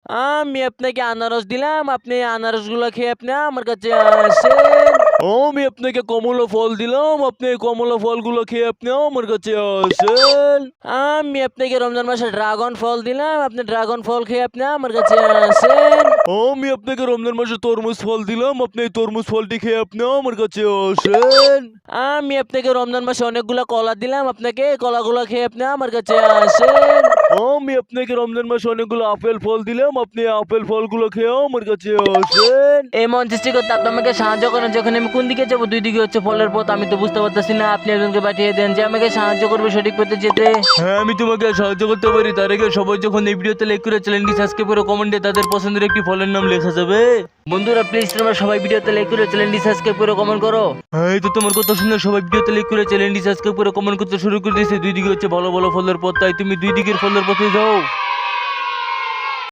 আমি আপনাকে আনারস দিলাম, আপনি আনারসগুলো খেয়ে আপনি আমার কাছে আসেন। আমি আপনাকে কমলা ফল দিলাম, আপনি এই কমলা ফলগুলো খেয়ে আপনি আমার কাছে আসেন। আমি আপনাকে রমজান মাসে ড্রাগন ফল দিলাম, আপনি ড্রাগন ফল খেয়ে আপনি আমার কাছে আসেন। আমি আপনাকে রমজান মাসে তরমুজ ফল দিলাম, আপনি এই তরমুজ ফলটি খেয়ে আপনি আমার কাছে আসেন। আমি আপনাকে রমজান মাসে অনেকগুলা কলা দিলাম, আপনাকে এই কলাগুলো খেয়ে আপনি আমার কাছে আসেন। আমি আপনাকে রমজান মাসে অনেকগুলো আপেল ফল দিলাম, আপনি আপেল ফলগুলো খেয়ে আমার কাছে আসেন। এই মঞ্চটি করতে আপনি আমাকে সাহায্য করেন, যখন আমি কোন দিকে যাবো, দুই দিকে হচ্ছে ফলের পথ, আমি তো বুঝতে পারতেছি না। আপনি একজনকে পাঠিয়ে দেন যে আমাকে সাহায্য করবে সঠিক পথে যেতে। হ্যাঁ, আমি তোমাকে সাহায্য করতে পারি। তার আগে সবাই যখন এই ভিডিওতে লাইক করে চ্যানেলটি সাবস্ক্রাইব করে কমেন্টে তাদের পছন্দের একটি ফলের নাম লেখা যাবে। বন্ধুরা প্লিজ তোমরা সবাই ভিডিওতে লাইক করে চ্যানেলটি সাবস্ক্রাইব করে কমেন্ট করো। হ্যাঁ, এই তো তোমার কথা শুনে সবাই ভিডিওতে লাইক করে চ্যানেলটি সাবস্ক্রাইব করে কমেন্ট করতে শুরু করে দিয়েছে। দুই দিকে হচ্ছে ভালো ভালো ফলের পথ, তাই তুমি দুই দিকের ফলের পথে যাও।